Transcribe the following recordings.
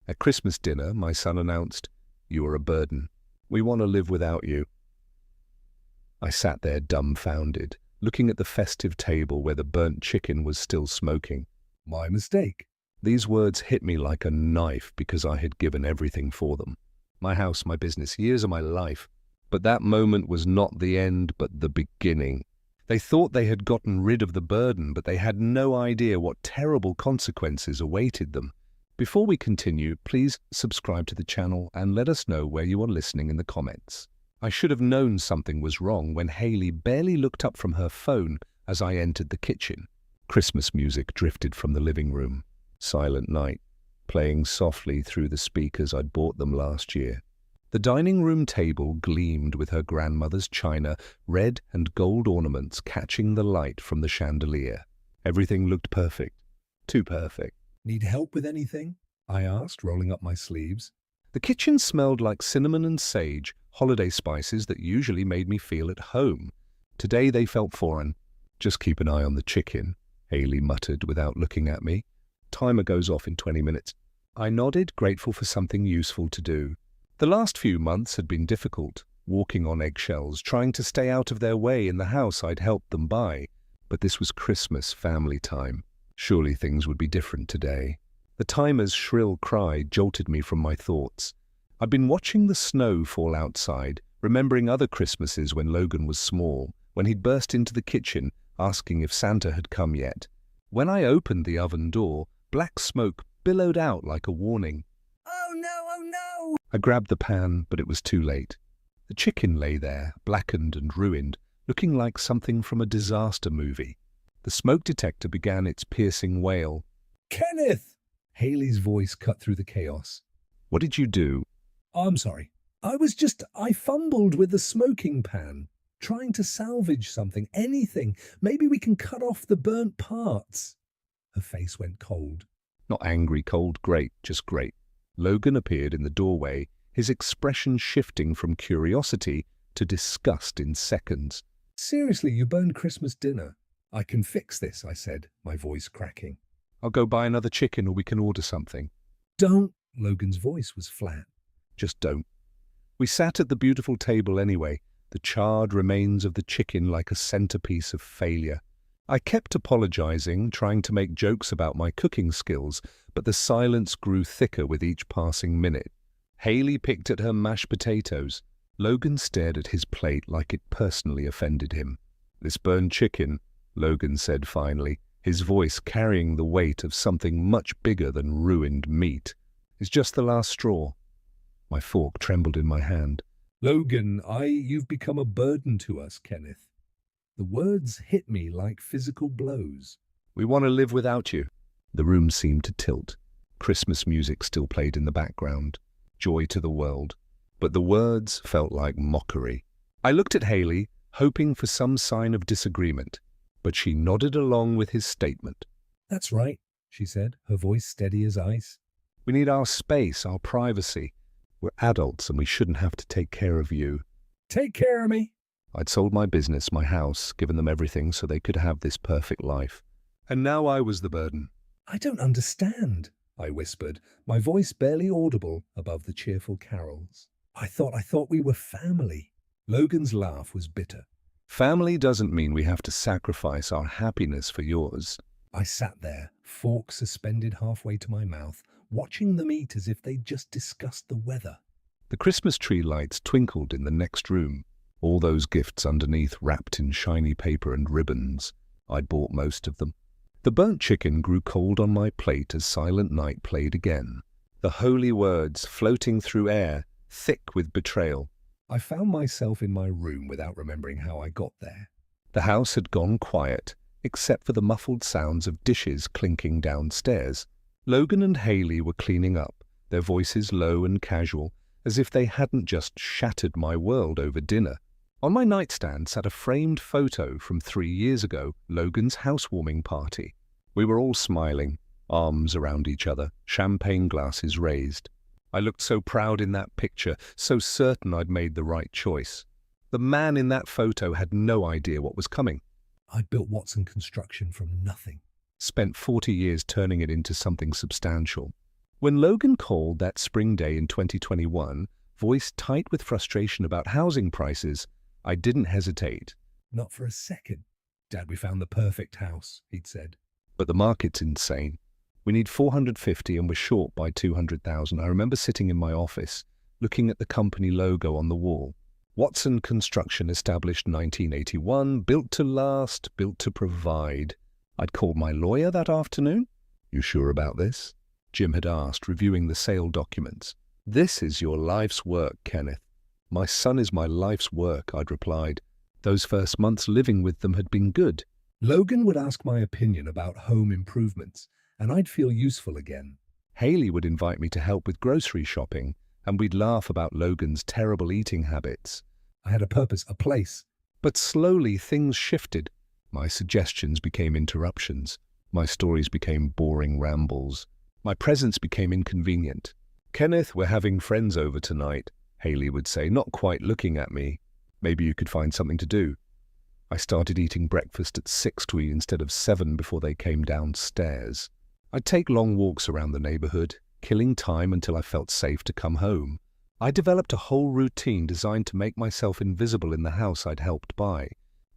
At Christmas dinner, my son announced, "You are a burden. We want to live without you." I sat there dumbfounded, looking at the festive table where the burnt chicken was still smoking. My mistake. These words hit me like a knife because I had given everything for them. My house, my business, years of my life. But that moment was not the end, but the beginning. They thought they had gotten rid of the burden, but they had no idea what terrible consequences awaited them. Before we continue, please subscribe to the channel and let us know where you are listening in the comments. I should have known something was wrong when Haley barely looked up from her phone as I entered the kitchen. Christmas music drifted from the living room. Silent Night, playing softly through the speakers I'd bought them last year. The dining room table gleamed with her grandmother's china, red and gold ornaments catching the light from the chandelier. Everything looked perfect. Too perfect. "Need help with anything?" I asked, rolling up my sleeves. The kitchen smelled like cinnamon and sage, holiday spices that usually made me feel at home. Today they felt foreign. "Just keep an eye on the chicken," Haley muttered without looking at me. "Timer goes off in 20 minutes. I nodded, grateful for something useful to do. The last few months had been difficult, walking on eggshells, trying to stay out of their way in the house I'd helped them buy. But this was Christmas family time. Surely things would be different today. The timer's shrill cry jolted me from my thoughts. I'd been watching the snow fall outside, remembering other Christmases when Logan was small, when he'd burst into the kitchen, asking if Santa had come yet. When I opened the oven door, black smoke billowed out like a warning. "Oh no, oh no!" I grabbed the pan, but it was too late. The chicken lay there, blackened and ruined, looking like something from a disaster movie. The smoke detector began its piercing wail. "Kenneth!" Haley's voice cut through the chaos. "What did you do?" "I'm sorry. I fumbled with the smoking pan, trying to salvage something, anything. Maybe we can cut off the burnt parts." Her face went cold. Not angry, cold, great, just great. Logan appeared in the doorway, his expression shifting from curiosity to disgust in seconds. "Seriously, you burned Christmas dinner." "I can fix this," I said, my voice cracking. "I'll go buy another chicken or we can order something." "Don't." Logan's voice was flat. "Just don't." We sat at the beautiful table anyway, the charred remains of the chicken like a centerpiece of failure. I kept apologizing, trying to make jokes about my cooking skills, but the silence grew thicker with each passing minute. Haley picked at her mashed potatoes. Logan stared at his plate like it personally offended him. "This burned chicken," Logan said finally, his voice carrying the weight of something much bigger than ruined meat, "is just the last straw." My fork trembled in my hand. "Logan, you've become a burden to us, Kenneth." The words hit me like physical blows. "We want to live without you." The room seemed to tilt. Christmas music still played in the background. Joy to the world. But the words felt like mockery. I looked at Haley, hoping for some sign of disagreement, but she nodded along with his statement. "That's right," she said, her voice steady as ice. "We need our space, our privacy. We're adults and we shouldn't have to take care of you." "Take care of me?" I'd sold my business, my house, given them everything so they could have this perfect life. And now I was the burden. "I don't understand," I whispered, my voice barely audible above the cheerful carols. I thought we were family." Logan's laugh was bitter. "Family doesn't mean we have to sacrifice our happiness for yours." I sat there, fork suspended halfway to my mouth, watching them eat as if they'd just discussed the weather. The Christmas tree lights twinkled in the next room. All those gifts underneath wrapped in shiny paper and ribbons. I'd bought most of them. The burnt chicken grew cold on my plate as Silent Night played again. The holy words floating through air, thick with betrayal. I found myself in my room without remembering how I got there. The house had gone quiet, except for the muffled sounds of dishes clinking downstairs. Logan and Haley were cleaning up, their voices low and casual, as if they hadn't just shattered my world over dinner. On my nightstand sat a framed photo from 3 years ago, Logan's housewarming party. We were all smiling, arms around each other, champagne glasses raised. I looked so proud in that picture, so certain I'd made the right choice. The man in that photo had no idea what was coming. I'd built Watson Construction from nothing. Spent 40 years turning it into something substantial. When Logan called that spring day in 2021, voice tight with frustration about housing prices, I didn't hesitate. Not for a second. Dad, we found the perfect house, he'd said. But the market's insane. We need 450 and we're short by 200,000. I remember sitting in my office, looking at the company logo on the wall. Watson Construction, established 1981, built to last, built to provide. I'd called my lawyer that afternoon. You sure about this? Jim had asked, reviewing the sale documents. This is your life's work, Kenneth. My son is my life's work, I'd replied. Those first months living with them had been good. Logan would ask my opinion about home improvements, and I'd feel useful again. Haley would invite me to help with grocery shopping, and we'd laugh about Logan's terrible eating habits. I had a purpose, a place. But slowly things shifted. My suggestions became interruptions. My stories became boring rambles. My presence became inconvenient. Kenneth, we're having friends over tonight, Haley would say, not quite looking at me. Maybe you could find something to do. I started eating breakfast at 6 instead of 7 before they came downstairs. I'd take long walks around the neighborhood, killing time until I felt safe to come home. I developed a whole routine designed to make myself invisible in the house I'd helped buy.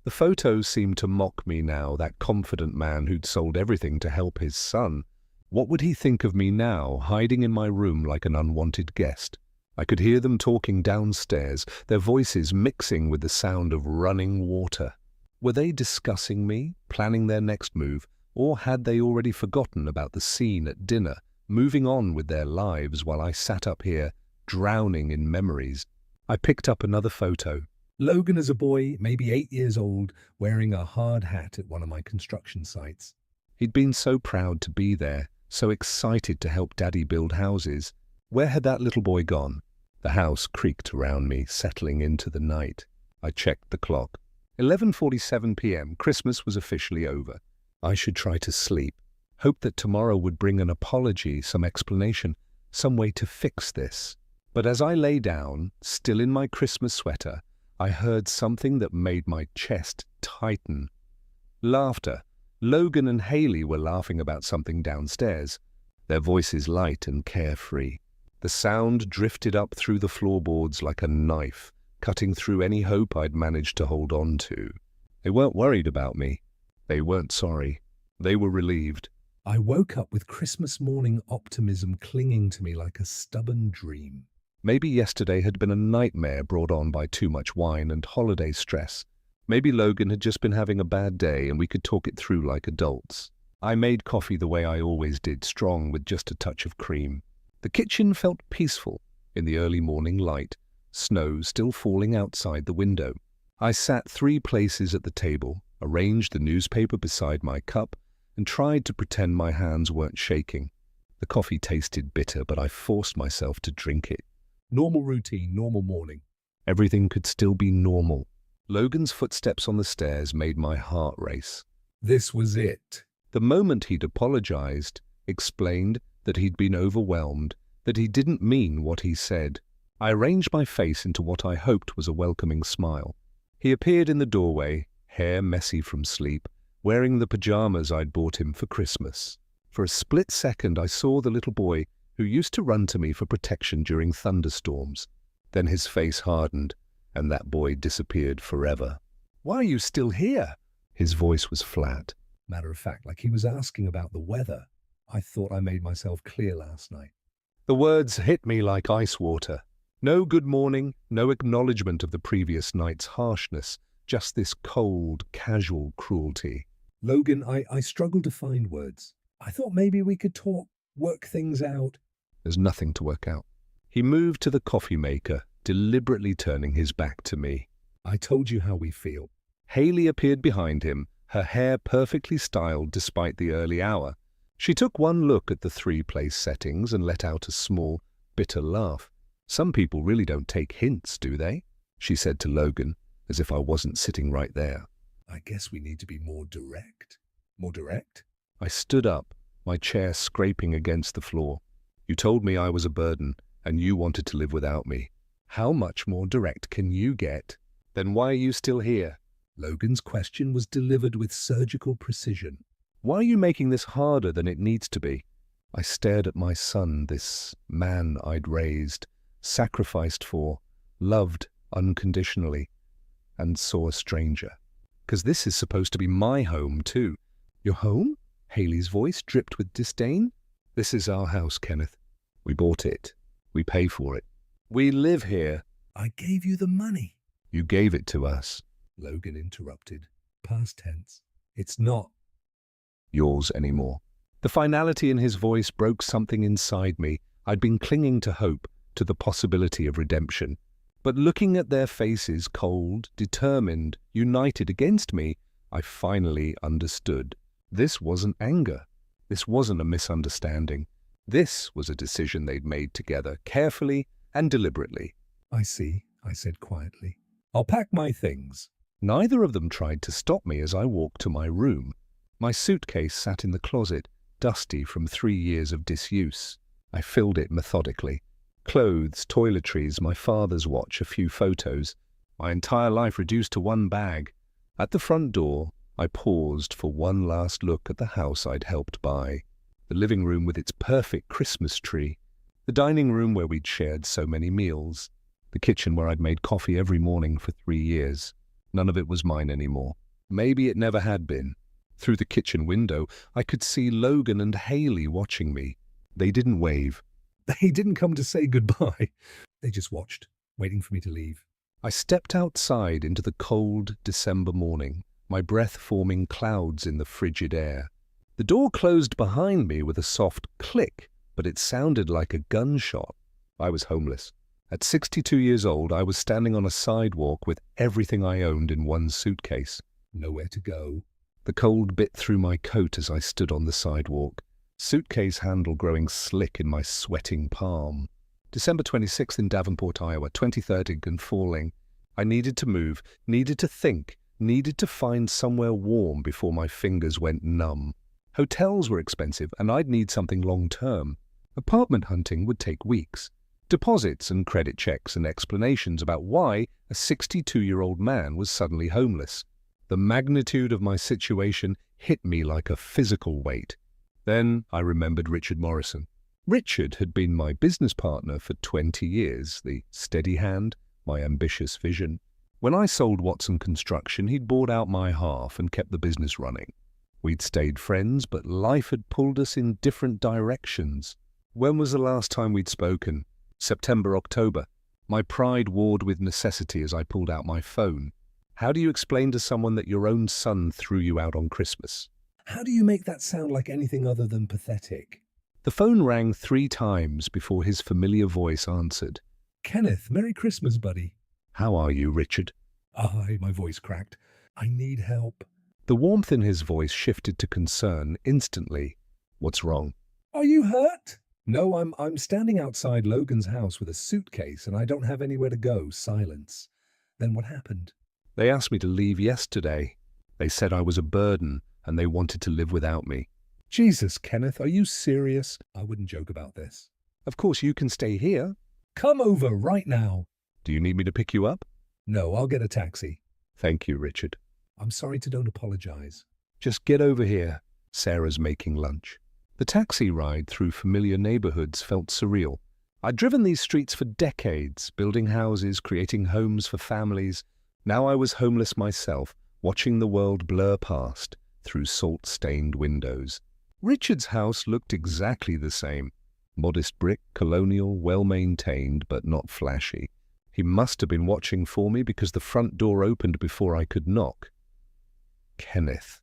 The photos seemed to mock me now, that confident man who'd sold everything to help his son. What would he think of me now, hiding in my room like an unwanted guest? I could hear them talking downstairs, their voices mixing with the sound of running water. Were they discussing me, planning their next move, or had they already forgotten about the scene at dinner, moving on with their lives while I sat up here, drowning in memories? I picked up another photo. Logan as a boy, maybe 8 years old, wearing a hard hat at one of my construction sites. He'd been so proud to be there, so excited to help Daddy build houses. Where had that little boy gone? The house creaked around me, settling into the night. I checked the clock. 11:47 p.m. Christmas was officially over. I should try to sleep. Hope that tomorrow would bring an apology, some explanation, some way to fix this. But as I lay down, still in my Christmas sweater, I heard something that made my chest tighten. Laughter. Logan and Haley were laughing about something downstairs, their voices light and carefree. The sound drifted up through the floorboards like a knife, cutting through any hope I'd managed to hold on to. They weren't worried about me. They weren't sorry. They were relieved. I woke up with Christmas morning optimism clinging to me like a stubborn dream. Maybe yesterday had been a nightmare brought on by too much wine and holiday stress. Maybe Logan had just been having a bad day and we could talk it through like adults. I made coffee the way I always did, strong with just a touch of cream. The kitchen felt peaceful in the early morning light, snow still falling outside the window. I sat 3 places at the table, arranged the newspaper beside my cup, and tried to pretend my hands weren't shaking. The coffee tasted bitter, but I forced myself to drink it. Normal routine, normal morning. Everything could still be normal. Logan's footsteps on the stairs made my heart race. This was it. The moment he'd apologized, explained that he'd been overwhelmed, that he didn't mean what he said. I arranged my face into what I hoped was a welcoming smile. He appeared in the doorway, hair messy from sleep, wearing the pajamas I'd bought him for Christmas. For a split second I saw the little boy who used to run to me for protection during thunderstorms. Then his face hardened, and that boy disappeared forever. Why are you still here? His voice was flat. Matter of fact, like he was asking about the weather. I thought I made myself clear last night. The words hit me like ice water. No good morning, no acknowledgement of the previous night's harshness, just this cold, casual cruelty. Logan, I struggled to find words. I thought maybe we could talk, work things out. There's nothing to work out. He moved to the coffee maker, deliberately turning his back to me. I told you how we feel. Haley appeared behind him, her hair perfectly styled despite the early hour. She took one look at the 3 place settings and let out a small, bitter laugh. Some people really don't take hints, do they? She said to Logan, as if I wasn't sitting right there. I guess we need to be more direct. More direct? I stood up, my chair scraping against the floor. You told me I was a burden, and you wanted to live without me. How much more direct can you get? Then why are you still here? Logan's question was delivered with surgical precision. Why are you making this harder than it needs to be? I stared at my son, this man I'd raised, sacrificed for, loved unconditionally, and saw a stranger. "'Cause this is supposed to be my home, too." "Your home?" Haley's voice dripped with disdain. "This is our house, Kenneth. We bought it. We pay for it. We live here." "I gave you the money." "You gave it to us." Logan interrupted. Past tense. "It's not." "Yours anymore." The finality in his voice broke something inside me. I'd been clinging to hope, to the possibility of redemption. But looking at their faces, cold, determined, united against me, I finally understood. This wasn't anger. This wasn't a misunderstanding. This was a decision they'd made together, carefully and deliberately. "I see," I said quietly. "I'll pack my things." Neither of them tried to stop me as I walked to my room. My suitcase sat in the closet, dusty from 3 years of disuse. I filled it methodically. Clothes, toiletries, my father's watch, a few photos. My entire life reduced to one bag. At the front door, I paused for one last look at the house I'd helped buy. The living room with its perfect Christmas tree. The dining room where we'd shared so many meals. The kitchen where I'd made coffee every morning for 3 years. None of it was mine anymore. Maybe it never had been. Through the kitchen window, I could see Logan and Haley watching me. They didn't wave. They didn't come to say goodbye. They just watched, waiting for me to leave. I stepped outside into the cold December morning, my breath forming clouds in the frigid air. The door closed behind me with a soft click, but it sounded like a gunshot. I was homeless. At 62 years old, I was standing on a sidewalk with everything I owned in one suitcase. Nowhere to go. The cold bit through my coat as I stood on the sidewalk, suitcase handle growing slick in my sweating palm. December 26th in Davenport, Iowa, 23rd ink and falling. I needed to move, needed to think, needed to find somewhere warm before my fingers went numb. Hotels were expensive, and I'd need something long-term. Apartment hunting would take weeks. Deposits and credit checks and explanations about why a 62-year-old man was suddenly homeless. The magnitude of my situation hit me like a physical weight. Then I remembered Richard Morrison. Richard had been my business partner for 20 years, the steady hand, my ambitious vision. When I sold Watson Construction, he'd bought out my half and kept the business running. We'd stayed friends, but life had pulled us in different directions. When was the last time we'd spoken? September, October. My pride warred with necessity as I pulled out my phone. How do you explain to someone that your own son threw you out on Christmas? How do you make that sound like anything other than pathetic? The phone rang 3 times before his familiar voice answered. "Kenneth, Merry Christmas, buddy." "How are you, Richard?" My voice cracked. "I need help." The warmth in his voice shifted to concern instantly. "What's wrong?" "Are you hurt?" "No, I'm standing outside Logan's house with a suitcase and I don't have anywhere to go." Silence. "Then what happened?" "They asked me to leave yesterday. They said I was a burden and they wanted to live without me." "Jesus, Kenneth, are you serious?" "I wouldn't joke about this." "Of course you can stay here." "Come over right now." "Do you need me to pick you up?" "No, I'll get a taxi." "Thank you, Richard." "I'm sorry to don't apologize." "Just get over here. Sarah's making lunch." The taxi ride through familiar neighborhoods felt surreal. I'd driven these streets for decades, building houses, creating homes for families. Now I was homeless myself, watching the world blur past through salt-stained windows. Richard's house looked exactly the same. Modest brick, colonial, well-maintained, but not flashy. He must have been watching for me because the front door opened before I could knock. Kenneth.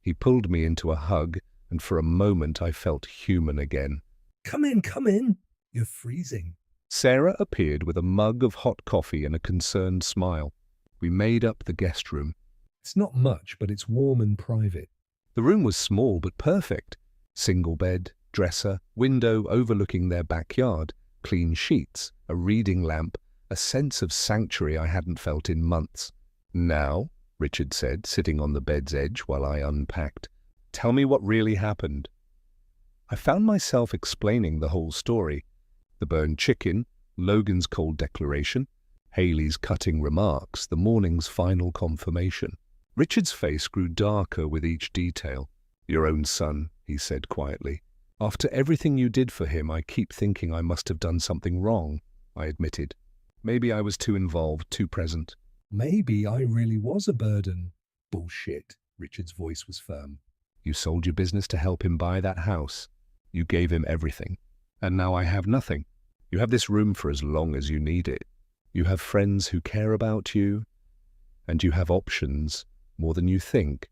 He pulled me into a hug, and for a moment I felt human again. Come in, come in. You're freezing." Sarah appeared with a mug of hot coffee and a concerned smile. We made up the guest room. "It's not much, but it's warm and private." The room was small but perfect. Single bed, dresser, window overlooking their backyard, clean sheets, a reading lamp, a sense of sanctuary I hadn't felt in months. "Now," Richard said, sitting on the bed's edge while I unpacked, "tell me what really happened." I found myself explaining the whole story. The burned chicken, Logan's cold declaration, Haley's cutting remarks, the morning's final confirmation. Richard's face grew darker with each detail. "Your own son," he said quietly. After everything you did for him, I keep thinking I must have done something wrong, I admitted. Maybe I was too involved, too present. Maybe I really was a burden. Bullshit. Richard's voice was firm. You sold your business to help him buy that house. You gave him everything. And now I have nothing. You have this room for as long as you need it. You have friends who care about you. And you have options, more than you think.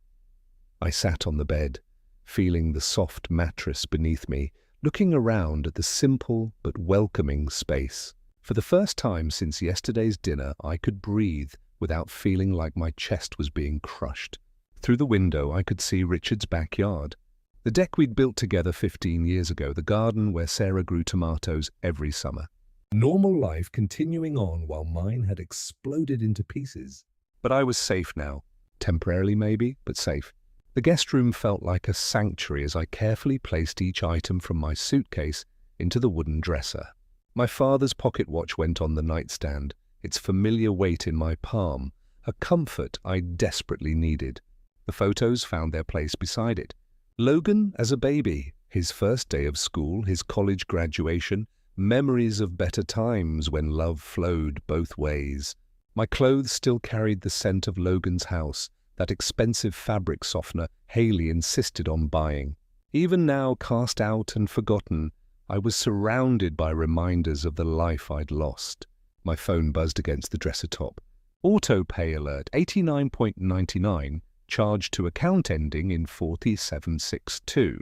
I sat on the bed, feeling the soft mattress beneath me, looking around at the simple but welcoming space. For the first time since yesterday's dinner, I could breathe without feeling like my chest was being crushed. Through the window, I could see Richard's backyard. The deck we'd built together 15 years ago, the garden where Sarah grew tomatoes every summer. Normal life continuing on while mine had exploded into pieces. But I was safe now. Temporarily maybe, but safe. The guest room felt like a sanctuary as I carefully placed each item from my suitcase into the wooden dresser. My father's pocket watch went on the nightstand, its familiar weight in my palm, a comfort I desperately needed. The photos found their place beside it. Logan as a baby, his first day of school, his college graduation, memories of better times when love flowed both ways. My clothes still carried the scent of Logan's house, that expensive fabric softener Haley insisted on buying. Even now, cast out and forgotten, I was surrounded by reminders of the life I'd lost. My phone buzzed against the dresser top. Auto pay alert, $89.99, charged to account ending in 4762.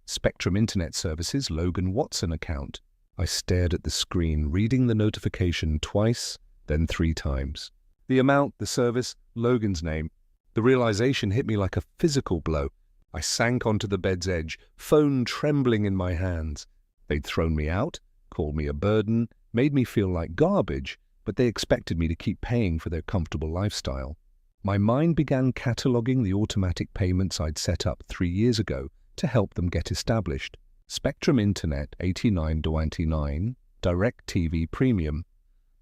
Spectrum Internet Services Logan Watson account. I stared at the screen, reading the notification twice, then 3 times. The amount, the service, Logan's name. The realization hit me like a physical blow. I sank onto the bed's edge, phone trembling in my hands. They'd thrown me out, called me a burden, made me feel like garbage, but they expected me to keep paying for their comfortable lifestyle. My mind began cataloging the automatic payments I'd set up 3 years ago to help them get established. Spectrum Internet $89.99, DirecTV Premium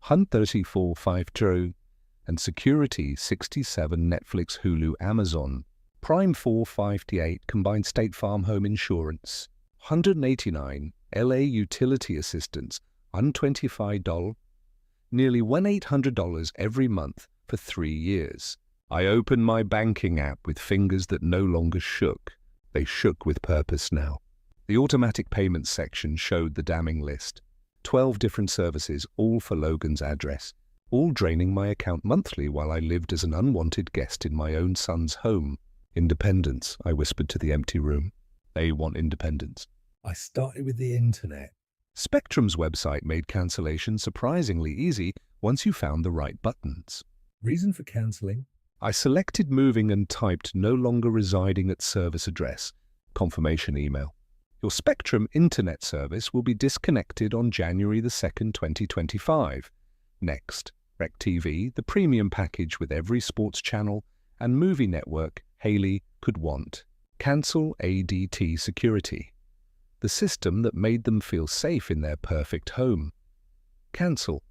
$134.50, and Security $67, Netflix, Hulu, Amazon, Prime $4.58, Combined State Farm Home Insurance $189, LA Utility Assistance $125, nearly $1,800 every month for 3 years. I opened my banking app with fingers that no longer shook. They shook with purpose now. The automatic payments section showed the damning list. 12 different services, all for Logan's address, all draining my account monthly while I lived as an unwanted guest in my own son's home. Independence, I whispered to the empty room. They want independence. I started with the internet. Spectrum's website made cancellation surprisingly easy once you found the right buttons. Reason for cancelling? I selected moving and typed no longer residing at service address. Confirmation email. Your Spectrum internet service will be disconnected on January the 2nd, 2025. Next, DirecTV, the premium package with every sports channel and movie network Haley could want. Cancel ADT Security, the system that made them feel safe in their perfect home. Cancel.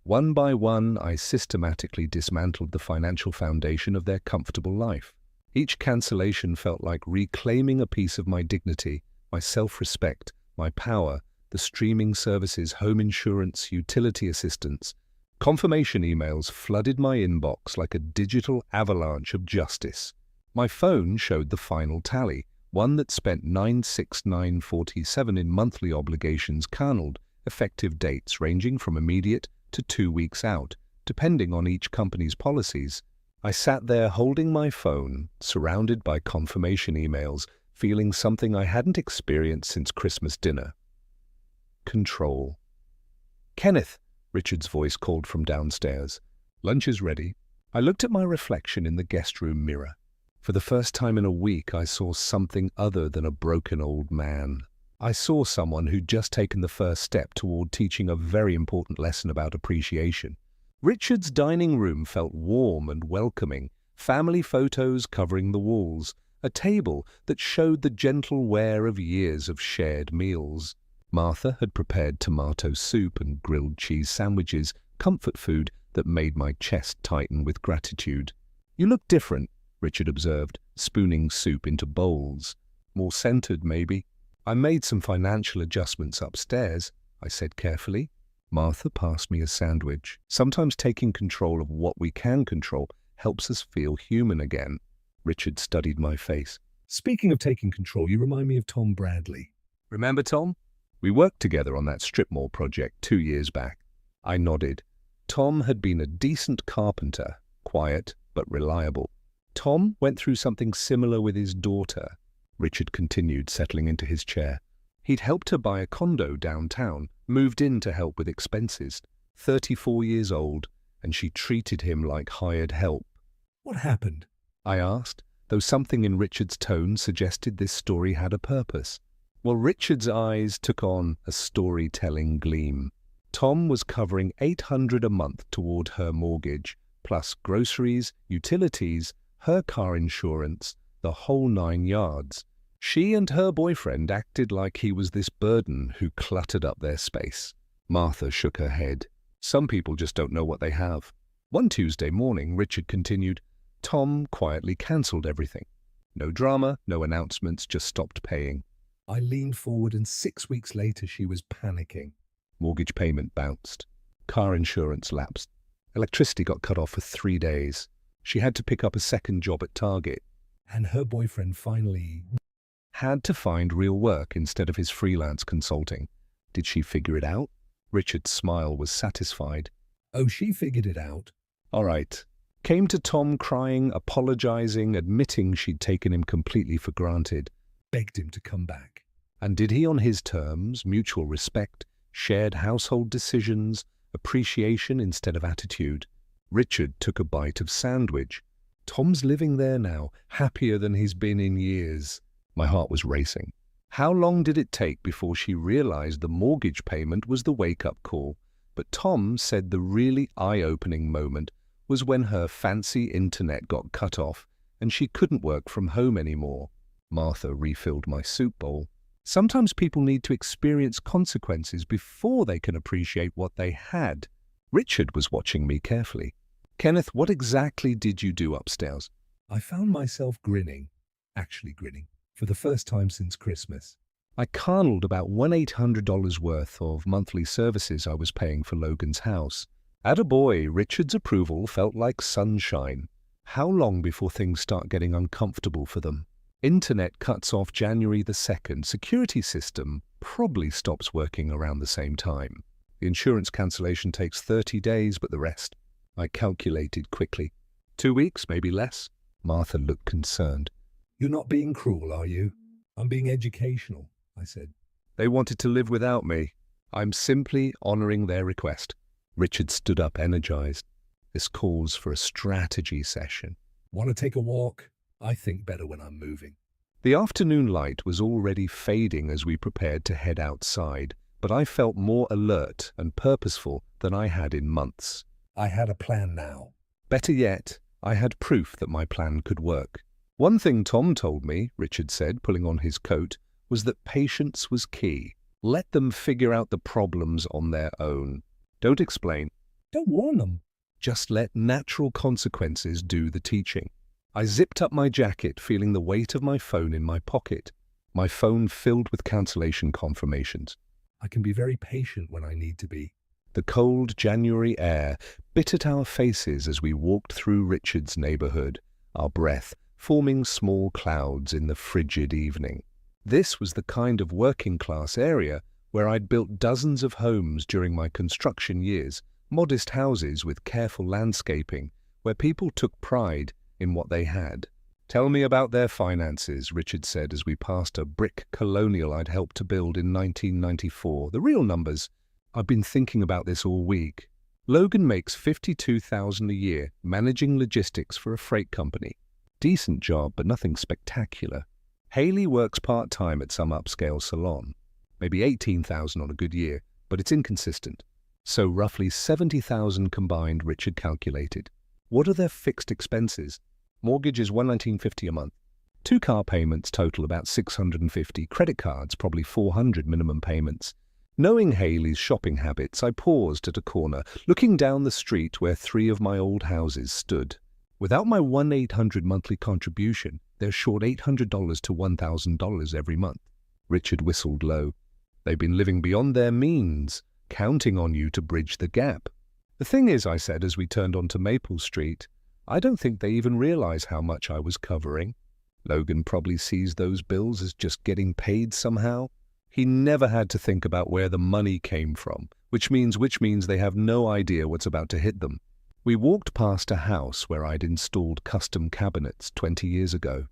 One by one, I systematically dismantled the financial foundation of their comfortable life. Each cancellation felt like reclaiming a piece of my dignity, my self-respect, my power, the streaming services, home insurance, utility assistance. Confirmation emails flooded my inbox like a digital avalanche of justice. My phone showed the final tally, one that spent $969.47 in monthly obligations carneled, effective dates ranging from immediate to 2 weeks out, depending on each company's policies. I sat there holding my phone, surrounded by confirmation emails, feeling something I hadn't experienced since Christmas dinner. Control. Kenneth, Richard's voice called from downstairs. Lunch is ready. I looked at my reflection in the guest room mirror. For the first time in a week, I saw something other than a broken old man. I saw someone who'd just taken the first step toward teaching a very important lesson about appreciation. Richard's dining room felt warm and welcoming, family photos covering the walls, a table that showed the gentle wear of years of shared meals. Martha had prepared tomato soup and grilled cheese sandwiches, comfort food that made my chest tighten with gratitude. You look different, Richard observed, spooning soup into bowls. More centered, maybe. I made some financial adjustments upstairs, I said carefully. Martha passed me a sandwich. Sometimes taking control of what we can control helps us feel human again. Richard studied my face. Speaking of taking control, you remind me of Tom Bradley. Remember Tom? We worked together on that strip mall project 2 years back. I nodded. Tom had been a decent carpenter, quiet but reliable. Tom went through something similar with his daughter. Richard continued, settling into his chair. He'd helped her buy a condo downtown, moved in to help with expenses. 34 years old, and she treated him like hired help. What happened? I asked, though something in Richard's tone suggested this story had a purpose. Well, Richard's eyes took on a storytelling gleam. Tom was covering $800 a month toward her mortgage, plus groceries, utilities, her car insurance, the whole 9 yards. She and her boyfriend acted like he was this burden who cluttered up their space. Martha shook her head. Some people just don't know what they have. One Tuesday morning, Richard continued, Tom quietly cancelled everything. No drama, no announcements, just stopped paying. I leaned forward and 6 weeks later she was panicking. Mortgage payment bounced. Car insurance lapsed. Electricity got cut off for 3 days. She had to pick up a second job at Target. And her boyfriend finally Had to find real work instead of his freelance consulting. Did she figure it out? Richard's smile was satisfied. Oh, she figured it out. All right. Came to Tom crying, apologizing, admitting she'd taken him completely for granted. Begged him to come back. And did he on his terms, mutual respect, shared household decisions, appreciation instead of attitude? Richard took a bite of sandwich. Tom's living there now, happier than he's been in years. My heart was racing. How long did it take before she realized the mortgage payment was the wake-up call? But Tom said the really eye-opening moment was when her fancy internet got cut off and she couldn't work from home anymore. Martha refilled my soup bowl. Sometimes people need to experience consequences before they can appreciate what they had. Richard was watching me carefully. Kenneth, what exactly did you do upstairs? I found myself grinning, for the first time since Christmas. I carnaled about $1,800 worth of monthly services I was paying for Logan's house. Attaboy, Richard's approval felt like sunshine. How long before things start getting uncomfortable for them? Internet cuts off January the 2nd. Security system probably stops working around the same time. The insurance cancellation takes 30 days, but the rest, I calculated quickly. 2 weeks, maybe less. Martha looked concerned. You're not being cruel, are you? I'm being educational, I said. They wanted to live without me. I'm simply honoring their request. Richard stood up, energized. This calls for a strategy session. Want to take a walk? I think better when I'm moving. The afternoon light was already fading as we prepared to head outside, but I felt more alert and purposeful than I had in months. I had a plan now. Better yet, I had proof that my plan could work. One thing Tom told me, Richard said, pulling on his coat, was that patience was key. Let them figure out the problems on their own. Don't explain. Don't warn them. Just let natural consequences do the teaching. I zipped up my jacket, feeling the weight of my phone in my pocket. My phone filled with cancellation confirmations. I can be very patient when I need to be. The cold January air bit at our faces as we walked through Richard's neighborhood, our breath forming small clouds in the frigid evening. This was the kind of working-class area where I'd built dozens of homes during my construction years, modest houses with careful landscaping, where people took pride in what they had. Tell me about their finances, Richard said as we passed a brick colonial I'd helped to build in 1994. The real numbers. I've been thinking about this all week. Logan makes $52,000 a year managing logistics for a freight company. Decent job, but nothing spectacular. Haley works part-time at some upscale salon. Maybe $18,000 on a good year, but it's inconsistent. So roughly $70,000 combined, Richard calculated. What are their fixed expenses? Mortgage is $119.50 a month. 2 car payments total about $650. Credit cards, probably $400 minimum payments. Knowing Haley's shopping habits, I paused at a corner, looking down the street where 3 of my old houses stood. Without my $1,800 monthly contribution, they're short $800 to $1,000 every month. Richard whistled low. "They've been living beyond their means, counting on you to bridge the gap." "The thing is," I said as we turned onto Maple Street, "I don't think they even realize how much I was covering. Logan probably sees those bills as just getting paid somehow. He never had to think about where the money came from, which means they have no idea what's about to hit them." We walked past a house where I'd installed custom cabinets 20 years ago.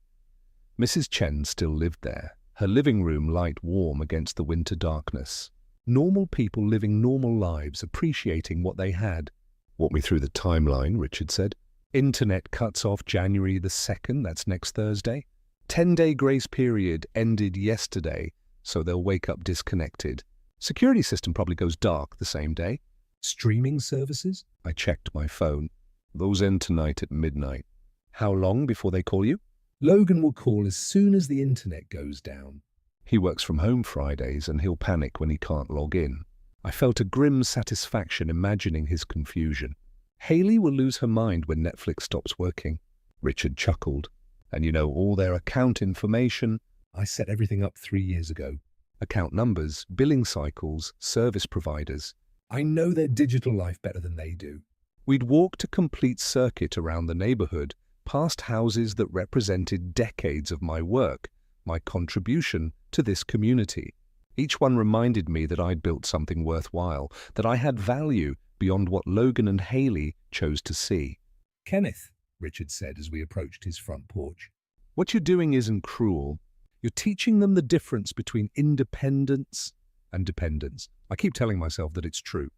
Mrs. Chen still lived there, her living room light warm against the winter darkness. Normal people living normal lives, appreciating what they had. "Walk me through the timeline," Richard said. "Internet cuts off January the 2nd, that's next Thursday. 10-day grace period ended yesterday, so they'll wake up disconnected. Security system probably goes dark the same day." Streaming services? I checked my phone. "Those end tonight at midnight." "How long before they call you?" Logan will call as soon as the internet goes down. "He works from home Fridays and he'll panic when he can't log in." I felt a grim satisfaction imagining his confusion. "Haley will lose her mind when Netflix stops working." Richard chuckled. "And you know all their account information." I set everything up 3 years ago. "Account numbers, billing cycles, service providers." I know their digital life better than they do. We'd walked a complete circuit around the neighborhood, past houses that represented decades of my work, my contribution to this community. Each one reminded me that I'd built something worthwhile, that I had value beyond what Logan and Haley chose to see. "Kenneth," Richard said as we approached his front porch. "What you're doing isn't cruel. You're teaching them the difference between independence and dependence." I keep telling myself that it's true.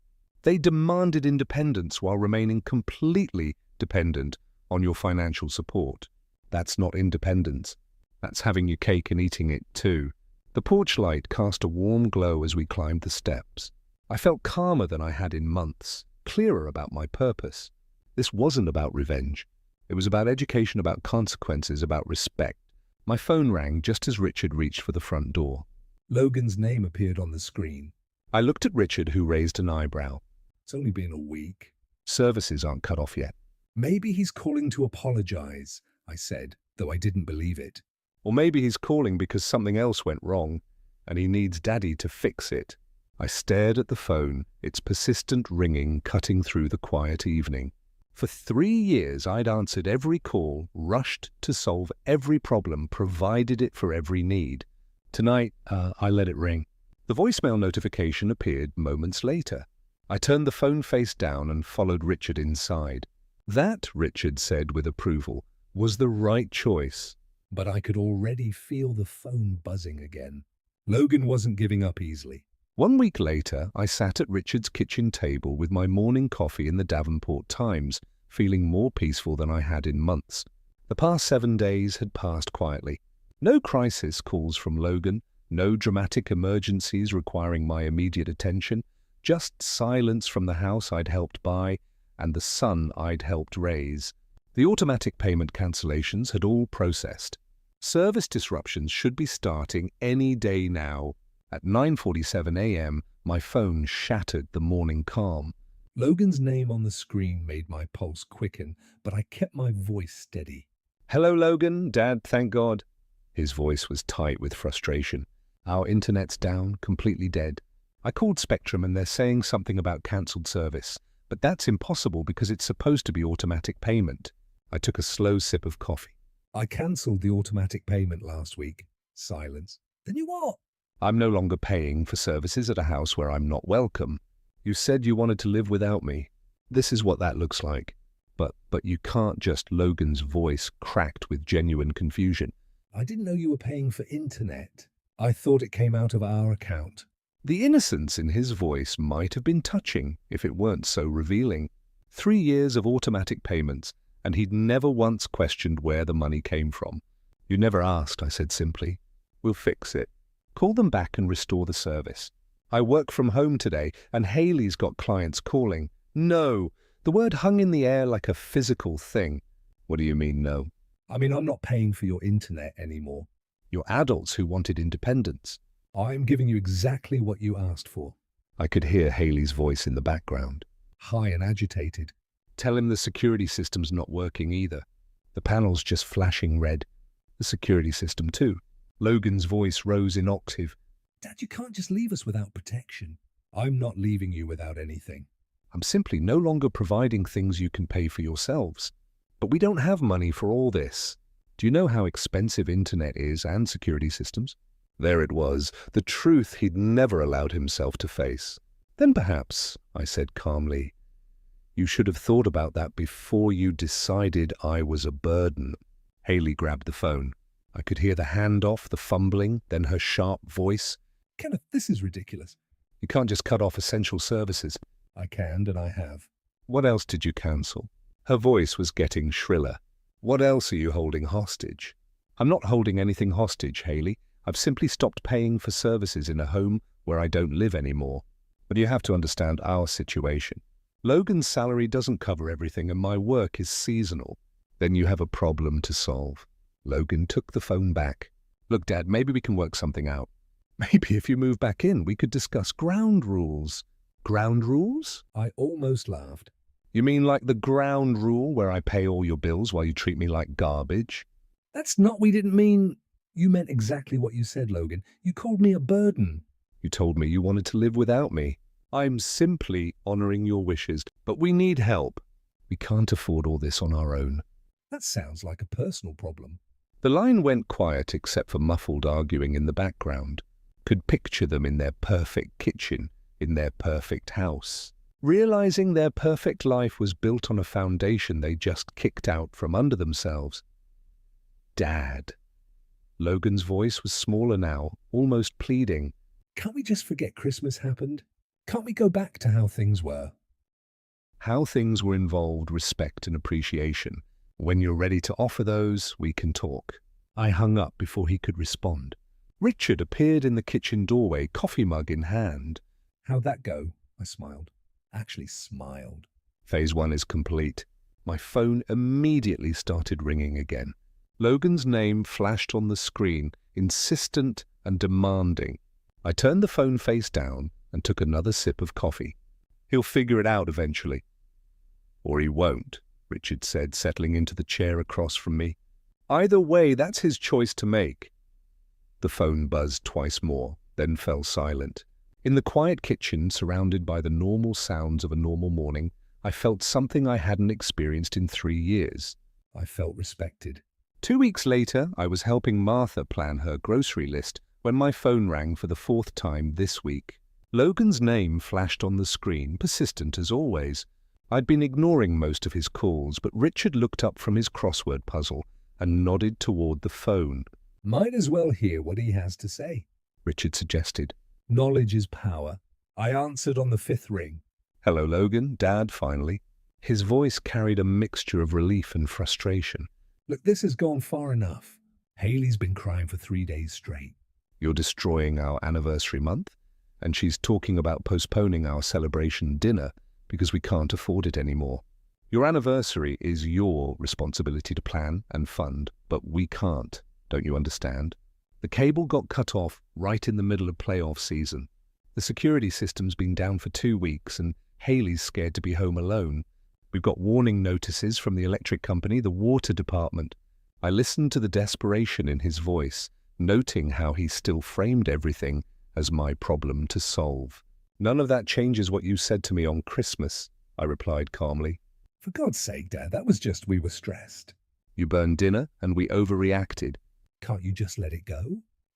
They demanded independence while remaining completely dependent on your financial support. That's not independence. That's having your cake and eating it too. The porch light cast a warm glow as we climbed the steps. I felt calmer than I had in months, clearer about my purpose. This wasn't about revenge. It was about education, about consequences, about respect. My phone rang just as Richard reached for the front door. Logan's name appeared on the screen. I looked at Richard, who raised an eyebrow. "It's only been a week." "Services aren't cut off yet." "Maybe he's calling to apologize," I said, though I didn't believe it. "Or maybe he's calling because something else went wrong, and he needs Daddy to fix it." I stared at the phone, its persistent ringing cutting through the quiet evening. For 3 years I'd answered every call, rushed to solve every problem, provided it for every need. Tonight, I let it ring. The voicemail notification appeared moments later. I turned the phone face down and followed Richard inside. That, Richard said with approval, was the right choice. But I could already feel the phone buzzing again. Logan wasn't giving up easily. 1 week later, I sat at Richard's kitchen table with my morning coffee in the Davenport Times, feeling more peaceful than I had in months. The past 7 days had passed quietly. No crisis calls from Logan, no dramatic emergencies requiring my immediate attention, just silence from the house I'd helped buy and the son I'd helped raise. The automatic payment cancellations had all processed. Service disruptions should be starting any day now. At 9:47 a.m., my phone shattered the morning calm. Logan's name on the screen made my pulse quicken, but I kept my voice steady. "Hello, Logan. Dad, thank God." His voice was tight with frustration. "Our internet's down, completely dead. I called Spectrum and they're saying something about cancelled service, but that's impossible because it's supposed to be automatic payment." I took a slow sip of coffee. "I cancelled the automatic payment last week." Silence. "Then you what?" "I'm no longer paying for services at a house where I'm not welcome. You said you wanted to live without me. This is what that looks like. But you can't just..." Logan's voice cracked with genuine confusion. "I didn't know you were paying for internet. I thought it came out of our account." The innocence in his voice might have been touching if it weren't so revealing. 3 years of automatic payments, and he'd never once questioned where the money came from. "You never asked," I said simply. "We'll fix it. Call them back and restore the service. I work from home today, and Haley's got clients calling." "No." The word hung in the air like a physical thing. "What do you mean, no?" "I mean, I'm not paying for your internet anymore." "You're adults who wanted independence." "I'm giving you exactly what you asked for." I could hear Haley's voice in the background. High and agitated. "Tell him the security system's not working either. The panel's just flashing red." "The security system too?" Logan's voice rose in octave. Dad, you can't just leave us without protection. I'm not leaving you without anything. I'm simply no longer providing things you can pay for yourselves. But we don't have money for all this. Do you know how expensive internet is and security systems? There it was, the truth he'd never allowed himself to face. Then perhaps, I said calmly, you should have thought about that before you decided I was a burden. Haley grabbed the phone. I could hear the handoff, the fumbling, then her sharp voice. Kenneth, this is ridiculous. You can't just cut off essential services. I can, and I have. What else did you cancel? Her voice was getting shriller. What else are you holding hostage? I'm not holding anything hostage, Haley. I've simply stopped paying for services in a home where I don't live anymore. But you have to understand our situation. Logan's salary doesn't cover everything and my work is seasonal. Then you have a problem to solve. Logan took the phone back. Look, Dad, maybe we can work something out. Maybe if you move back in, we could discuss ground rules. Ground rules? I almost laughed. You mean like the ground rule where I pay all your bills while you treat me like garbage? That's not, we didn't mean. You meant exactly what you said, Logan. You called me a burden. You told me you wanted to live without me. I'm simply honoring your wishes, but we need help. We can't afford all this on our own. That sounds like a personal problem. The line went quiet except for muffled arguing in the background. Could picture them in their perfect kitchen, in their perfect house, realizing their perfect life was built on a foundation they just kicked out from under themselves. Dad. Logan's voice was smaller now, almost pleading. Can't we just forget Christmas happened? Can't we go back to how things were? How things were involved respect and appreciation. When you're ready to offer those, we can talk. I hung up before he could respond. Richard appeared in the kitchen doorway, coffee mug in hand. How'd that go? I smiled. Actually smiled. Phase 1 is complete. My phone immediately started ringing again. Logan's name flashed on the screen, insistent and demanding. I turned the phone face down and took another sip of coffee. He'll figure it out eventually. Or he won't, Richard said, settling into the chair across from me. Either way, that's his choice to make. The phone buzzed twice more, then fell silent. In the quiet kitchen, surrounded by the normal sounds of a normal morning, I felt something I hadn't experienced in 3 years. I felt respected. 2 weeks later, I was helping Martha plan her grocery list when my phone rang for the 4th time this week. Logan's name flashed on the screen, persistent as always. I'd been ignoring most of his calls, but Richard looked up from his crossword puzzle and nodded toward the phone. Might as well hear what he has to say, Richard suggested. Knowledge is power. I answered on the 5th ring. Hello, Logan. Dad, finally. His voice carried a mixture of relief and frustration. Look, this has gone far enough. Haley's been crying for 3 days straight. You're destroying our anniversary month? And she's talking about postponing our celebration dinner because we can't afford it anymore. Your anniversary is your responsibility to plan and fund, but we can't. Don't you understand? The cable got cut off right in the middle of playoff season. The security system's been down for 2 weeks and Haley's scared to be home alone. We've got warning notices from the electric company, the water department. I listened to the desperation in his voice, noting how he still framed everything as my problem to solve. None of that changes what you said to me on Christmas, I replied calmly. For God's sake, Dad, that was just we were stressed. You burned dinner and we overreacted. Can't you just let it go?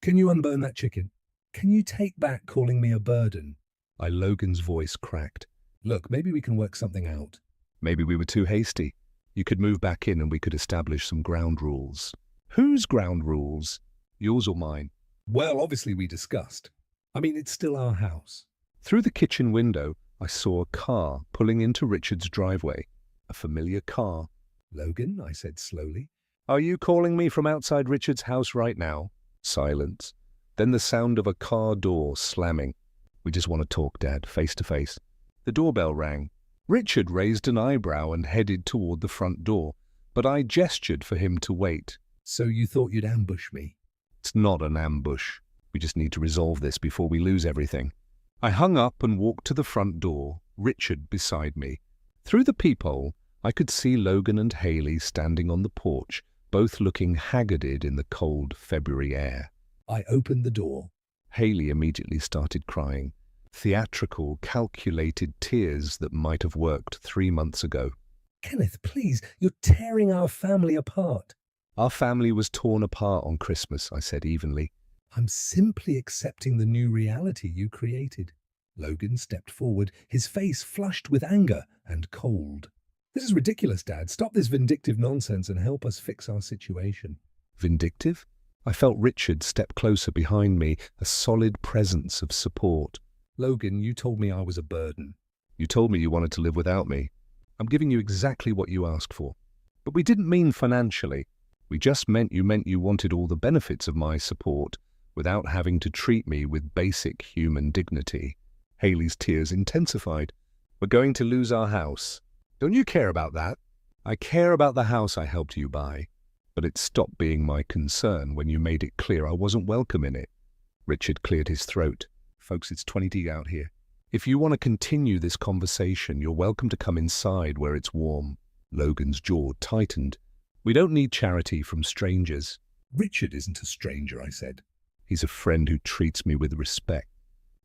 Can you unburn that chicken? Can you take back calling me a burden? Logan's voice cracked. Look, maybe we can work something out. Maybe we were too hasty. You could move back in and we could establish some ground rules. Whose ground rules? Yours or mine? Well, obviously we discussed. I mean, it's still our house. Through the kitchen window, I saw a car pulling into Richard's driveway. A familiar car. Logan, I said slowly. Are you calling me from outside Richard's house right now? Silence. Then the sound of a car door slamming. We just want to talk, Dad, face to face. The doorbell rang. Richard raised an eyebrow and headed toward the front door, but I gestured for him to wait. So you thought you'd ambush me? It's not an ambush. We just need to resolve this before we lose everything. I hung up and walked to the front door, Richard beside me. Through the peephole, I could see Logan and Haley standing on the porch, both looking haggarded in the cold February air. I opened the door. Haley immediately started crying. Theatrical, calculated tears that might have worked 3 months ago. Kenneth, please, you're tearing our family apart. Our family was torn apart on Christmas, I said evenly. I'm simply accepting the new reality you created. Logan stepped forward, his face flushed with anger and cold. This is ridiculous, Dad. Stop this vindictive nonsense and help us fix our situation. Vindictive? I felt Richard step closer behind me, a solid presence of support. Logan, you told me I was a burden. You told me you wanted to live without me. I'm giving you exactly what you asked for. But we didn't mean financially. We just meant you wanted all the benefits of my support without having to treat me with basic human dignity. Haley's tears intensified. We're going to lose our house. Don't you care about that? I care about the house I helped you buy, but it stopped being my concern when you made it clear I wasn't welcome in it. Richard cleared his throat. Folks, it's 20 out here. If you want to continue this conversation, you're welcome to come inside where it's warm. Logan's jaw tightened. We don't need charity from strangers. Richard isn't a stranger, I said. He's a friend who treats me with respect.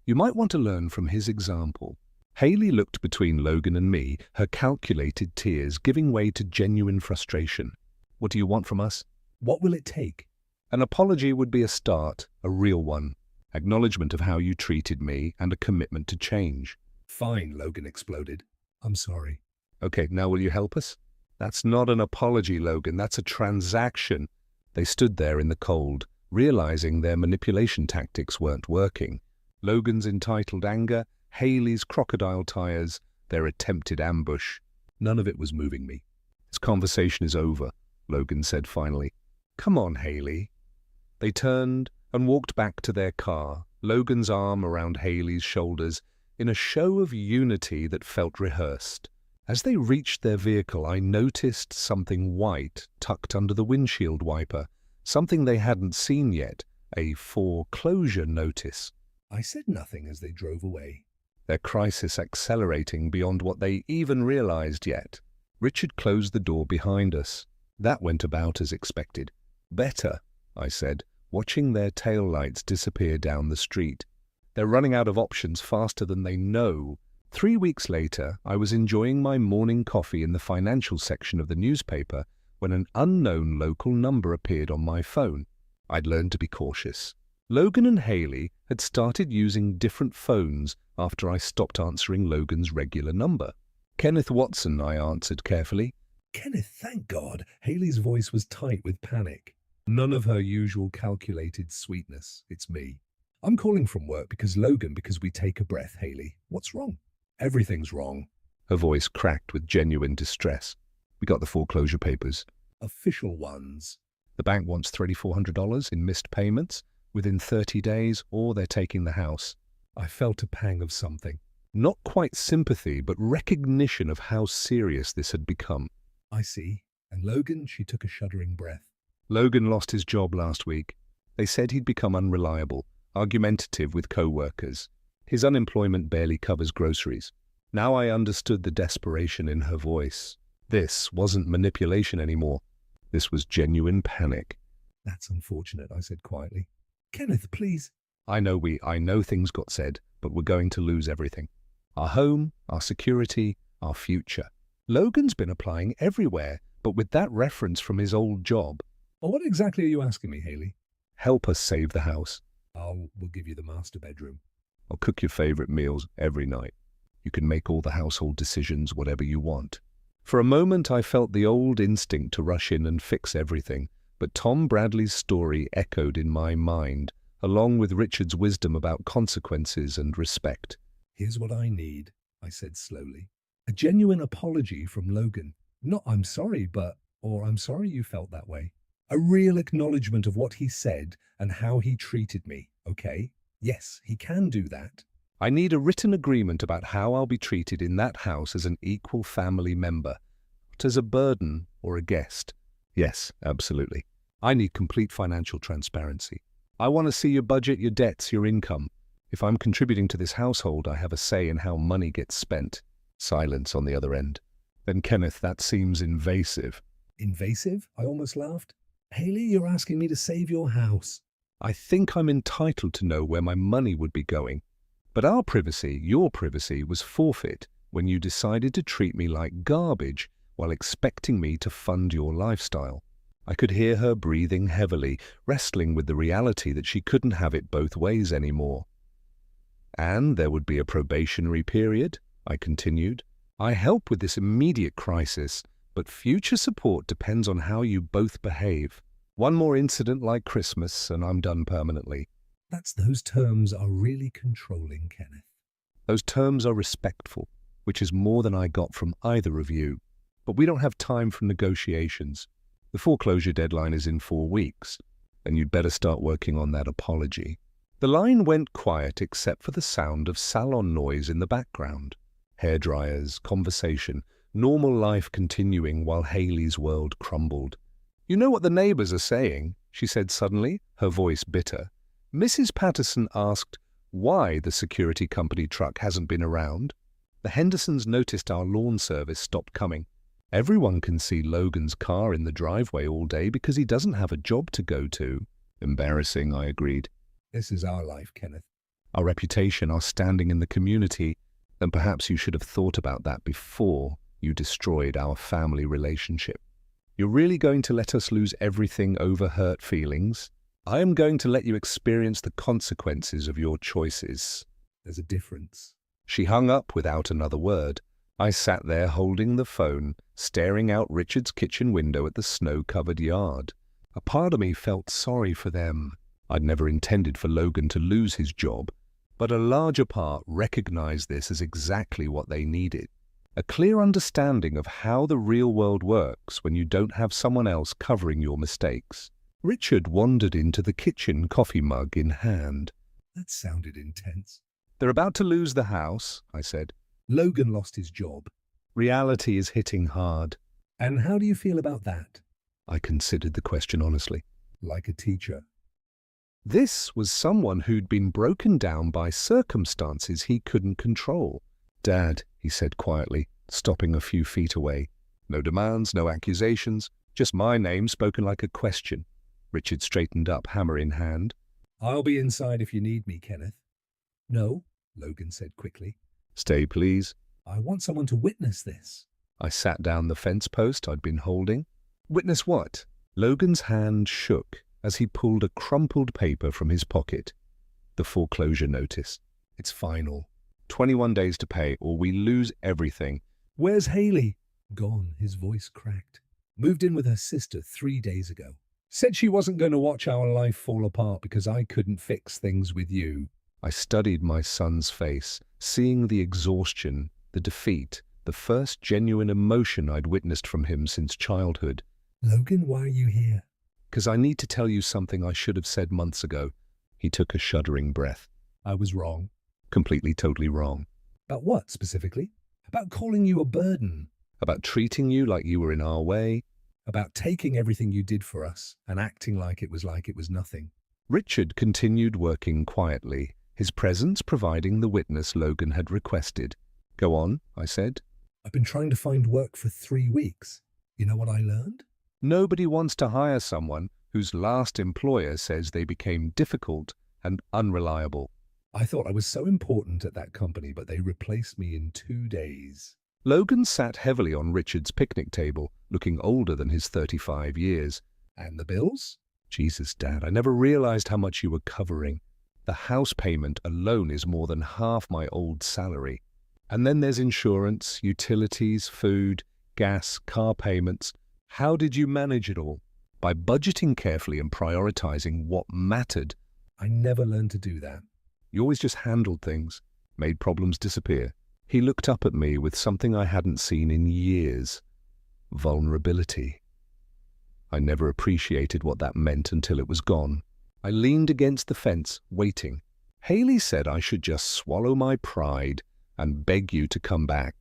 You might want to learn from his example. Haley looked between Logan and me, her calculated tears giving way to genuine frustration. What do you want from us? What will it take? An apology would be a start, a real one. Acknowledgement of how you treated me and a commitment to change. Fine, Logan exploded. I'm sorry. Okay, now will you help us? That's not an apology, Logan. That's a transaction. They stood there in the cold, realizing their manipulation tactics weren't working. Logan's entitled anger, Haley's crocodile tires, their attempted ambush. None of it was moving me. This conversation is over, Logan said finally. Come on, Haley. They turned and walked back to their car, Logan's arm around Haley's shoulders, in a show of unity that felt rehearsed. As they reached their vehicle, I noticed something white tucked under the windshield wiper, something they hadn't seen yet, a foreclosure notice. I said nothing as they drove away. Their crisis accelerating beyond what they even realized yet. Richard closed the door behind us. That went about as expected. Better, I said, watching their taillights disappear down the street. They're running out of options faster than they know. 3 weeks later, I was enjoying my morning coffee in the financial section of the newspaper when an unknown local number appeared on my phone. I'd learned to be cautious. Logan and Haley had started using different phones after I stopped answering Logan's regular number. Kenneth Watson, I answered carefully. Kenneth, thank God. Haley's voice was tight with panic. None of her usual calculated sweetness. It's me. I'm calling from work because we take a breath, Haley. What's wrong? Everything's wrong. Her voice cracked with genuine distress. We got the foreclosure papers. Official ones. The bank wants $3,400 in missed payments within 30 days, or they're taking the house. I felt a pang of something. Not quite sympathy, but recognition of how serious this had become. I see. And Logan, she took a shuddering breath. Logan lost his job last week. They said he'd become unreliable, argumentative with co-workers. His unemployment barely covers groceries. Now I understood the desperation in her voice. This wasn't manipulation anymore. This was genuine panic. That's unfortunate, I said quietly. Kenneth, please. I know things got said, but we're going to lose everything. Our home, our security, our future. Logan's been applying everywhere, but with that reference from his old job. Well, what exactly are you asking me, Haley? Help us save the house. We'll give you the master bedroom. I'll cook your favorite meals every night. You can make all the household decisions, whatever you want. For a moment, I felt the old instinct to rush in and fix everything, but Tom Bradley's story echoed in my mind, along with Richard's wisdom about consequences and respect. Here's what I need, I said slowly. A genuine apology from Logan. Not I'm sorry, or I'm sorry you felt that way. A real acknowledgement of what he said and how he treated me, okay? Yes, he can do that. I need a written agreement about how I'll be treated in that house as an equal family member, not as a burden or a guest. Yes, absolutely. I need complete financial transparency. I want to see your budget, your debts, your income. If I'm contributing to this household, I have a say in how money gets spent. Silence on the other end. Then, Kenneth, that seems invasive. Invasive? I almost laughed. Haley, you're asking me to save your house. I think I'm entitled to know where my money would be going. But our privacy, your privacy, was forfeit when you decided to treat me like garbage while expecting me to fund your lifestyle. I could hear her breathing heavily, wrestling with the reality that she couldn't have it both ways anymore. And there would be a probationary period, I continued. I help with this immediate crisis, but future support depends on how you both behave. One more incident like Christmas and I'm done permanently. Those terms are really controlling, Kenneth. Those terms are respectful, which is more than I got from either of you. But we don't have time for negotiations. The foreclosure deadline is in 4 weeks, and you'd better start working on that apology. The line went quiet except for the sound of salon noise in the background. Hairdryers, conversation, normal life continuing while Haley's world crumbled. "You know what the neighbors are saying," she said suddenly, her voice bitter. "Mrs. Patterson asked why the security company truck hasn't been around. The Hendersons noticed our lawn service stopped coming. Everyone can see Logan's car in the driveway all day because he doesn't have a job to go to." Embarrassing, I agreed. This is our life, Kenneth. Our reputation, our standing in the community, then perhaps you should have thought about that before you destroyed our family relationship. You're really going to let us lose everything over hurt feelings? I am going to let you experience the consequences of your choices. There's a difference. She hung up without another word. I sat there holding the phone, staring out Richard's kitchen window at the snow-covered yard. A part of me felt sorry for them. I'd never intended for Logan to lose his job, but a larger part recognized this as exactly what they needed. A clear understanding of how the real world works when you don't have someone else covering your mistakes. Richard wandered into the kitchen, coffee mug in hand. That sounded intense. "They're about to lose the house," I said. Logan lost his job. "Reality is hitting hard." And how do you feel about that? I considered the question honestly. Like a teacher. This was someone who'd been broken down by circumstances he couldn't control. "Dad," he said quietly, stopping a few feet away. "No demands, no accusations, just my name spoken like a question." Richard straightened up, hammer in hand. I'll be inside if you need me, Kenneth. No, Logan said quickly. "Stay, please." I want someone to witness this. I sat down the fence post I'd been holding. "Witness what?" Logan's hand shook as he pulled a crumpled paper from his pocket. "The foreclosure notice. It's final. 21 days to pay or we lose everything." Where's Haley? Gone, his voice cracked. Moved in with her sister 3 days ago. Said she wasn't going to watch our life fall apart because I couldn't fix things with you. I studied my son's face, seeing the exhaustion, the defeat, the first genuine emotion I'd witnessed from him since childhood. Logan, why are you here? "'Cause I need to tell you something I should have said months ago." He took a shuddering breath. I was wrong. Completely, totally wrong. About what, specifically? About calling you a burden. About treating you like you were in our way. About taking everything you did for us and acting like it was nothing. Richard continued working quietly, his presence providing the witness Logan had requested. "Go on," I said. I've been trying to find work for 3 weeks. You know what I learned? Nobody wants to hire someone whose last employer says they became difficult and unreliable. I thought I was so important at that company, but they replaced me in 2 days. Logan sat heavily on Richard's picnic table, looking older than his 35 years. And the bills? Jesus, Dad, I never realized how much you were covering. The house payment alone is more than half my old salary. And then there's insurance, utilities, food, gas, car payments. How did you manage it all? By budgeting carefully and prioritizing what mattered. I never learned to do that. You always just handled things, made problems disappear. He looked up at me with something I hadn't seen in years. Vulnerability. I never appreciated what that meant until it was gone. I leaned against the fence, waiting. Haley said I should just swallow my pride and beg you to come back.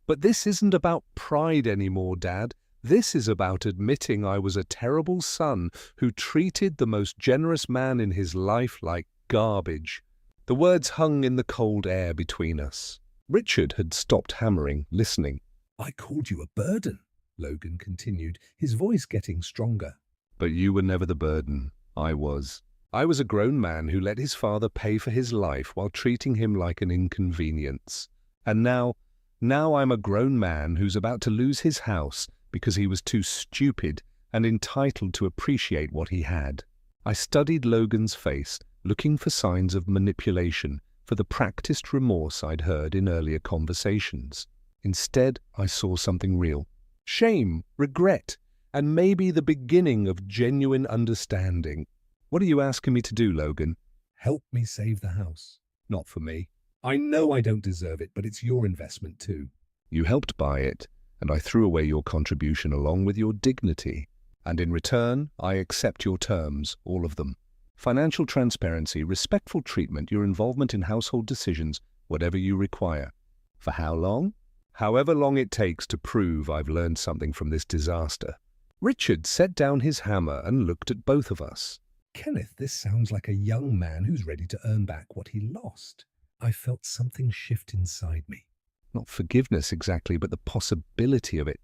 But this isn't about pride anymore, Dad. This is about admitting I was a terrible son who treated the most generous man in his life like garbage. The words hung in the cold air between us. Richard had stopped hammering, listening. I called you a burden, Logan continued, his voice getting stronger. But you were never the burden. I was. I was a grown man who let his father pay for his life while treating him like an inconvenience. And now I'm a grown man who's about to lose his house because he was too stupid and entitled to appreciate what he had. I studied Logan's face, looking for signs of manipulation, for the practiced remorse I'd heard in earlier conversations. Instead, I saw something real. Shame, regret, and maybe the beginning of genuine understanding. What are you asking me to do, Logan? Help me save the house. Not for me. I know I don't deserve it, but it's your investment too. You helped buy it, and I threw away your contribution along with your dignity. And in return, I accept your terms, all of them. Financial transparency, respectful treatment, your involvement in household decisions, whatever you require. For how long? However long it takes to prove I've learned something from this disaster. Richard set down his hammer and looked at both of us. Kenneth, this sounds like a young man who's ready to earn back what he lost. I felt something shift inside me. Not forgiveness exactly, but the possibility of it.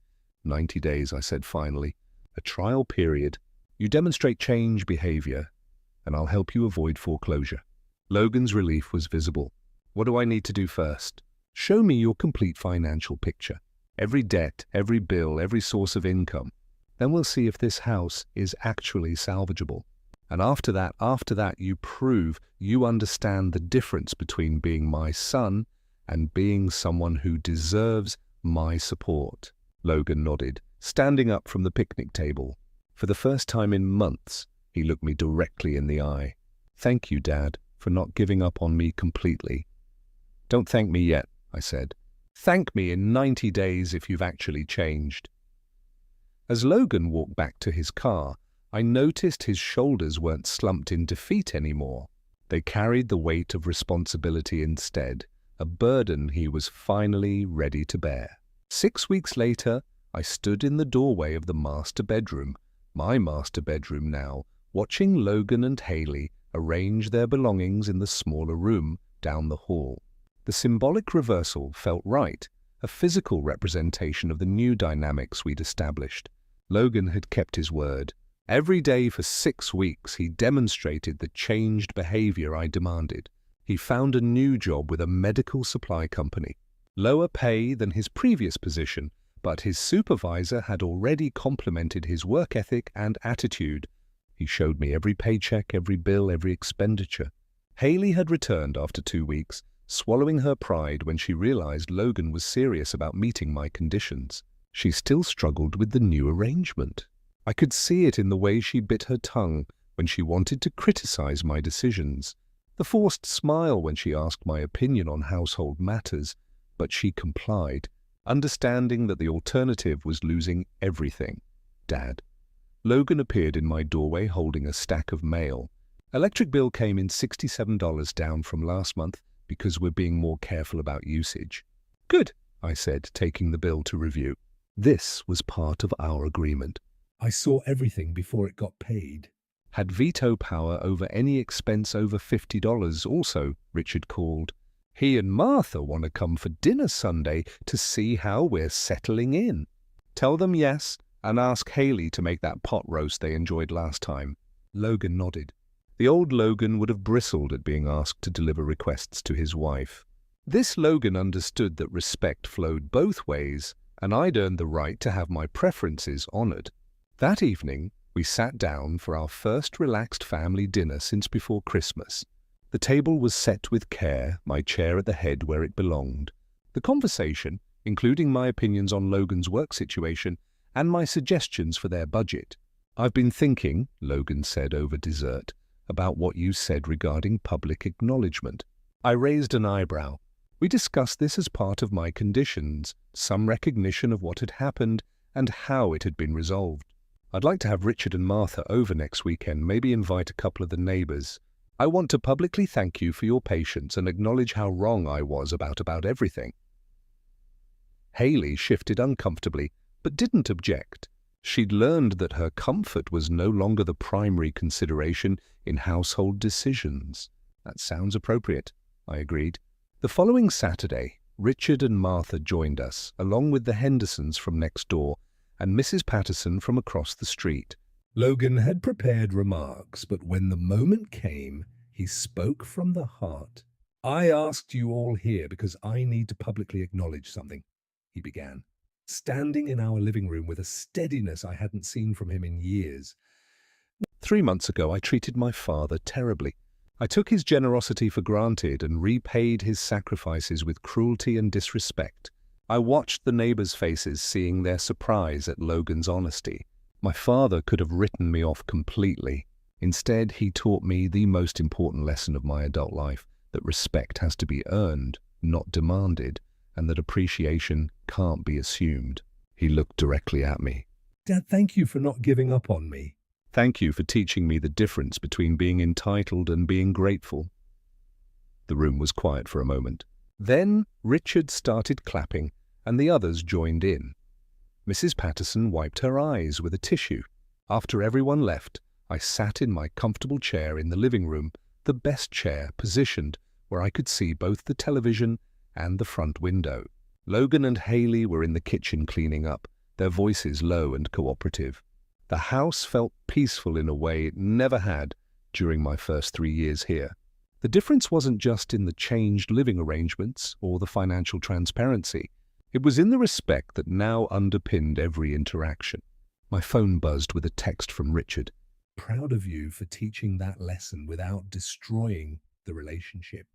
90 days, I said finally. A trial period. You demonstrate change behavior, and I'll help you avoid foreclosure. Logan's relief was visible. What do I need to do first? Show me your complete financial picture. Every debt, every bill, every source of income. Then we'll see if this house is actually salvageable. And after that, you prove you understand the difference between being my son and being someone who deserves my support. Logan nodded, standing up from the picnic table. For the first time in months, he looked me directly in the eye. Thank you, Dad, for not giving up on me completely. Don't thank me yet, I said. Thank me in 90 days if you've actually changed. As Logan walked back to his car, I noticed his shoulders weren't slumped in defeat anymore. They carried the weight of responsibility instead, a burden he was finally ready to bear. 6 weeks later, I stood in the doorway of the master bedroom, my master bedroom now, watching Logan and Haley arrange their belongings in the smaller room down the hall. The symbolic reversal felt right, a physical representation of the new dynamics we'd established. Logan had kept his word. Every day for 6 weeks, he demonstrated the changed behavior I demanded. He found a new job with a medical supply company. Lower pay than his previous position, but his supervisor had already complimented his work ethic and attitude. He showed me every paycheck, every bill, every expenditure. Haley had returned after 2 weeks, swallowing her pride when she realized Logan was serious about meeting my conditions. She still struggled with the new arrangement. I could see it in the way she bit her tongue when she wanted to criticize my decisions, the forced smile when she asked my opinion on household matters, but she complied, understanding that the alternative was losing everything. Dad. Logan appeared in my doorway holding a stack of mail. Electric bill came in $67 down from last month because we're being more careful about usage. Good, I said, taking the bill to review. This was part of our agreement. I saw everything before it got paid. Had veto power over any expense over $50 also, Richard called. He and Martha want to come for dinner Sunday to see how we're settling in. Tell them yes, and ask Haley to make that pot roast they enjoyed last time. Logan nodded. The old Logan would have bristled at being asked to deliver requests to his wife. This Logan understood that respect flowed both ways, and I'd earned the right to have my preferences honored. That evening, we sat down for our first relaxed family dinner since before Christmas. The table was set with care, my chair at the head where it belonged. The conversation, including my opinions on Logan's work situation and my suggestions for their budget. I've been thinking, Logan said over dessert, about what you said regarding public acknowledgement. I raised an eyebrow. We discussed this as part of my conditions, some recognition of what had happened and how it had been resolved. I'd like to have Richard and Martha over next weekend, maybe invite a couple of the neighbors. I want to publicly thank you for your patience and acknowledge how wrong I was about everything. Haley shifted uncomfortably, but didn't object. She'd learned that her comfort was no longer the primary consideration in household decisions. That sounds appropriate, I agreed. The following Saturday, Richard and Martha joined us, along with the Hendersons from next door and Mrs. Patterson from across the street. Logan had prepared remarks, but when the moment came, he spoke from the heart. I asked you all here because I need to publicly acknowledge something, he began, standing in our living room with a steadiness I hadn't seen from him in years. 3 months ago, I treated my father terribly. I took his generosity for granted and repaid his sacrifices with cruelty and disrespect. I watched the neighbors' faces, seeing their surprise at Logan's honesty. My father could have written me off completely. Instead, he taught me the most important lesson of my adult life, that respect has to be earned, not demanded, and that appreciation can't be assumed. He looked directly at me. Dad, thank you for not giving up on me. Thank you for teaching me the difference between being entitled and being grateful. The room was quiet for a moment. Then Richard started clapping, and the others joined in. Mrs. Patterson wiped her eyes with a tissue. After everyone left, I sat in my comfortable chair in the living room, the best chair positioned where I could see both the television and the front window. Logan and Haley were in the kitchen cleaning up, their voices low and cooperative. The house felt peaceful in a way it never had during my first 3 years here. The difference wasn't just in the changed living arrangements or the financial transparency. It was in the respect that now underpinned every interaction. My phone buzzed with a text from Richard. Proud of you for teaching that lesson without destroying the relationship.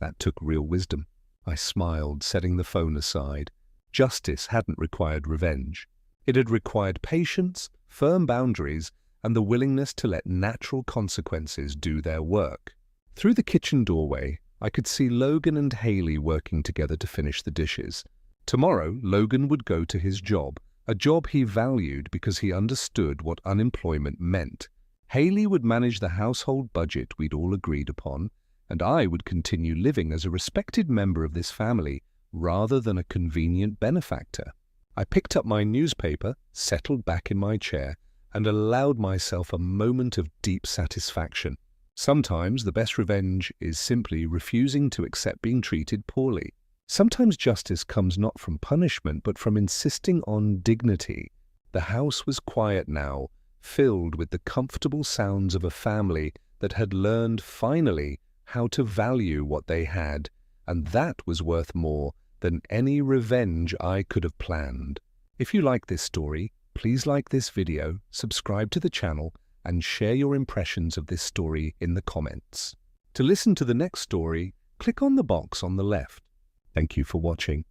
That took real wisdom. I smiled, setting the phone aside. Justice hadn't required revenge. It had required patience, firm boundaries, and the willingness to let natural consequences do their work. Through the kitchen doorway, I could see Logan and Haley working together to finish the dishes. Tomorrow, Logan would go to his job, a job he valued because he understood what unemployment meant. Haley would manage the household budget we'd all agreed upon, and I would continue living as a respected member of this family rather than a convenient benefactor. I picked up my newspaper, settled back in my chair, and allowed myself a moment of deep satisfaction. Sometimes the best revenge is simply refusing to accept being treated poorly. Sometimes justice comes not from punishment, but from insisting on dignity. The house was quiet now, filled with the comfortable sounds of a family that had learned finally how to value what they had, and that was worth more than any revenge I could have planned. If you like this story, please like this video, subscribe to the channel, and share your impressions of this story in the comments. To listen to the next story, click on the box on the left. Thank you for watching.